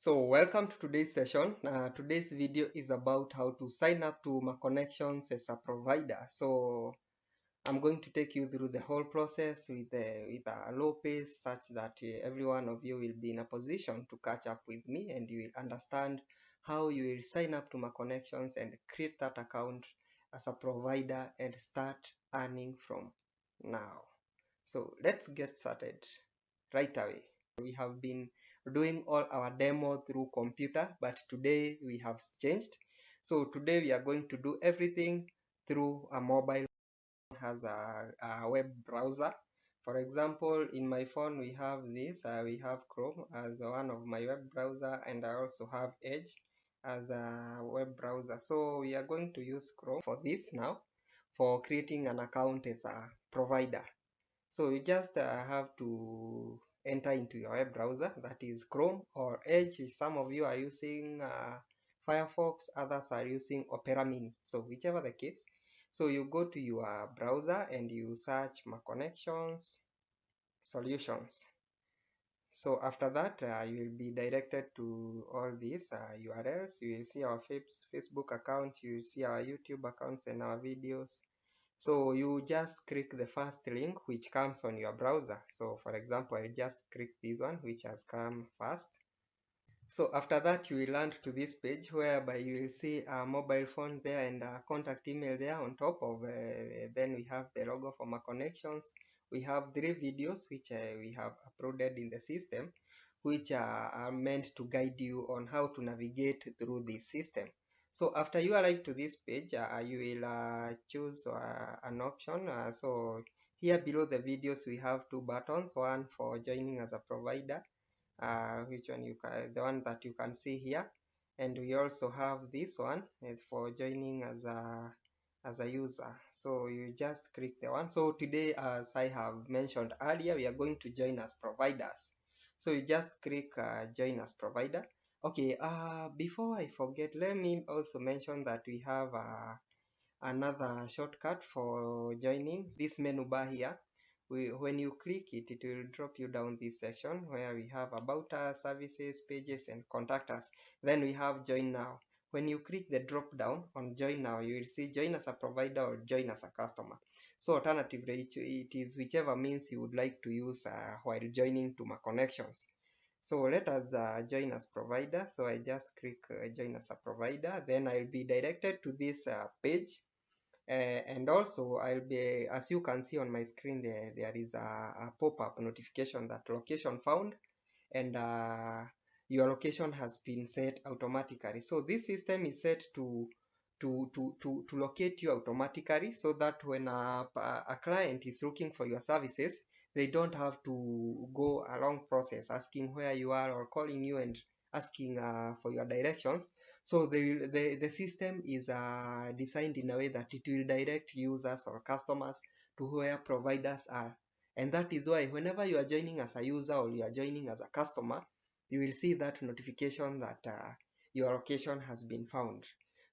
So welcome to today's session. Today's video is about how to sign up to Maconections as a provider. So I'm going to take you through the whole process with a low pace such that every one of you will be in a position to catch up with me and you will understand how you will sign up to Maconections and create that account as a provider and start earning from now. So let's get started right away. We have been doing all our demo through computer, but today we have changed. So today we are going to do everything through a mobile has a web browser. For example, in my phone we have this, we have Chrome as one of my web browser, and I also have Edge as a web browser. So we are going to use Chrome for this now, for creating an account as a provider. So you just have to enter into your web browser, that is Chrome or Edge. Some of you are using Firefox, others are using Opera Mini. So whichever the case, so you go to your browser and you search Maconections solutions. So after that, you will be directed to all these URLs. You will see our Facebook account, you will see our YouTube accounts and our videos. So you just click the first link which comes on your browser. So for example, I just click this one which has come first. So after that, you will land to this page whereby you will see a mobile phone there and a contact email there on top of. Then we have the logo for Maconections. We have 3 videos which we have uploaded in the system, which are meant to guide you on how to navigate through this system. So after you arrive to this page, you will choose an option. So here below the videos, we have 2 buttons, one for joining as a provider, which one you can, the one that you can see here, and we also have this one for joining as a user. So you just click the one. So today, as I have mentioned earlier, we are going to join as providers. So you just click join as provider. Okay, before I forget, let me also mention that we have another shortcut for joining. This menu bar here, when you click it, it will drop you down this section where we have about us, services, pages, and contact us. Then we have join now. When you click the drop down on join now, you will see join as a provider or join as a customer. So alternatively, it is whichever means you would like to use while joining to Maconections. So let us join as provider. So I just click join as a provider. Then I'll be directed to this page. And also I'll be, as you can see on my screen, there is a pop-up notification that location found, and your location has been set automatically. So this system is set to locate you automatically, so that when a client is looking for your services, they don't have to go a long process asking where you are or calling you and asking for your directions. So the system is designed in a way that it will direct users or customers to where providers are. And that is why whenever you are joining as a user or you are joining as a customer, you will see that notification that your location has been found.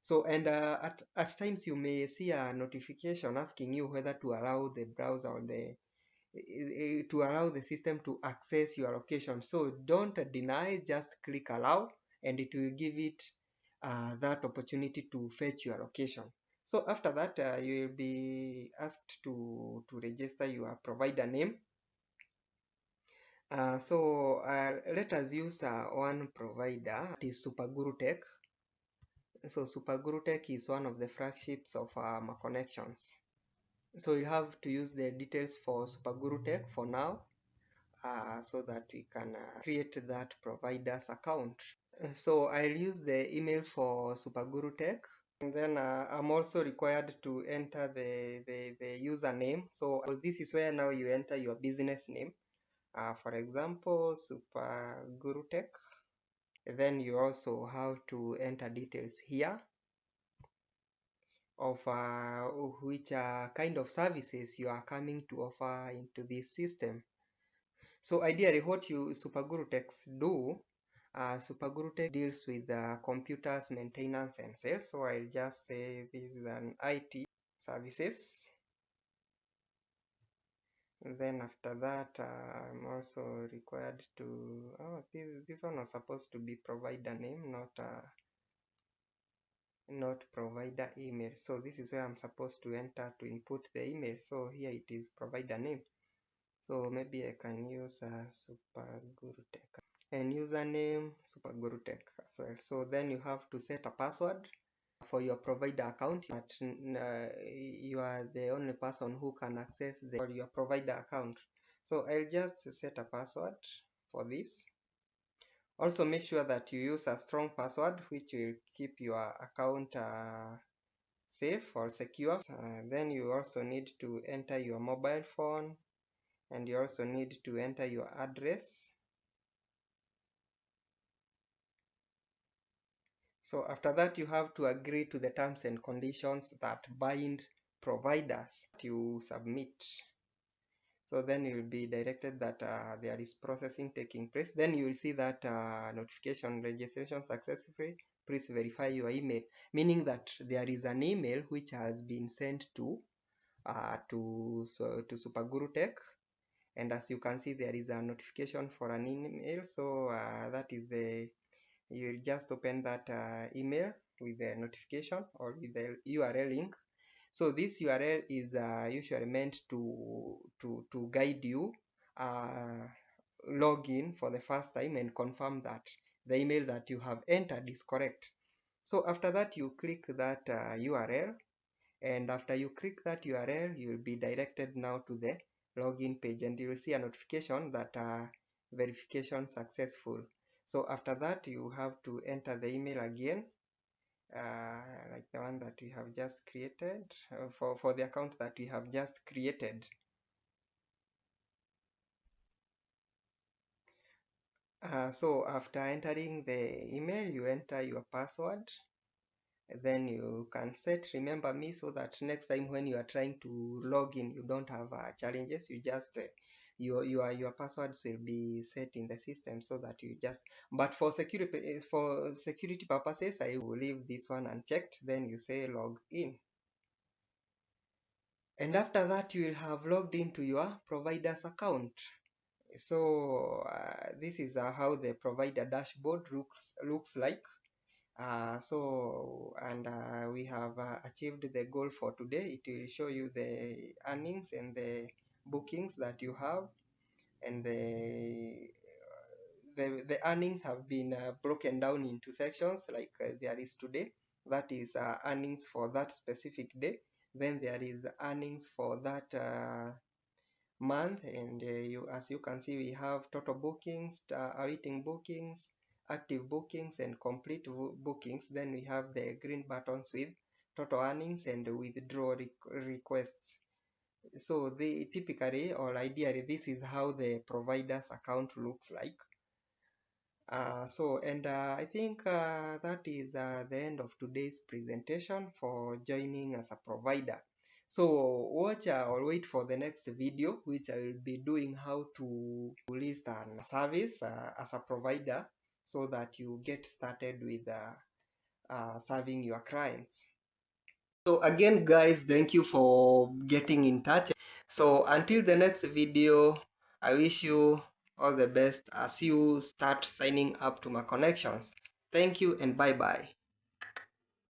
So, and at times you may see a notification asking you whether to allow the browser or to allow the system to access your location. So don't deny, just click allow, and it will give it that opportunity to fetch your location. So after that, you will be asked to register your provider name. Let us use one provider, it is Superguru Tech. So Superguru Tech is one of the flagships of Maconections. So you have to use the details for Superguru Tech for now, so that we can create that provider's account. So I'll use the email for Superguru Tech, and then I'm also required to enter the username. So this is where now you enter your business name. For example, Superguru Tech. Then you also have to enter details here of which kind of services you are coming to offer into this system. So ideally, what Superguru Techs do, Superguru Tech deals with computers, maintenance, and sales. So I'll just say this is an IT services. And then after that, I'm also required to, this one was supposed to be provider name, not provider email. So this is where I'm supposed to enter to input the email. So here it is provider name. So maybe I can use SuperGuruTech and username SuperGuruTech as well. So then you have to set a password for your provider account, but you are the only person who can access your provider account. So I'll just set a password for this. Also make sure that you use a strong password which will keep your account safe or secure. Then you also need to enter your mobile phone, and you also need to enter your address. So after that, you have to agree to the terms and conditions that bind providers you submit. So then you'll be directed that there is processing taking place. Then you will see that notification registration successfully. Please verify your email, meaning that there is an email which has been sent to SuperGuru Tech, and as you can see, there is a notification for an email. So that is you'll just open that email with the notification or with the URL link. So this URL is usually meant to guide you log in for the first time and confirm that the email that you have entered is correct. So after that, you click that URL, and after you click that URL, you will be directed now to the login page, and you will see a notification that verification successful. So after that, you have to enter the email again, like the one that we have just created, for the account that we have just created. So after entering the email, you enter your password. Then you can set remember me, so that next time when you are trying to log in, you don't have challenges. You just your passwords will be set in the system, so that you just, but for security purposes, I will leave this one unchecked. Then you say log in, and after that you will have logged into your provider's account. So this is how the provider dashboard looks like. We have achieved the goal for today. It will show you the earnings and the bookings that you have, and the earnings have been broken down into sections, like there is today, that is earnings for that specific day. Then there is earnings for that month, and as you can see, we have total bookings, awaiting bookings, active bookings, and complete bookings. Then we have the green buttons with total earnings and withdraw requests. So they typically, or ideally, this is how the provider's account looks like. I think that is the end of today's presentation for joining as a provider. So watch or wait for the next video, which I will be doing how to list a service as a provider, so that you get started with serving your clients. So again, guys, thank you for getting in touch. So until the next video, I wish you all the best as you start signing up to Maconections. Thank you and bye-bye.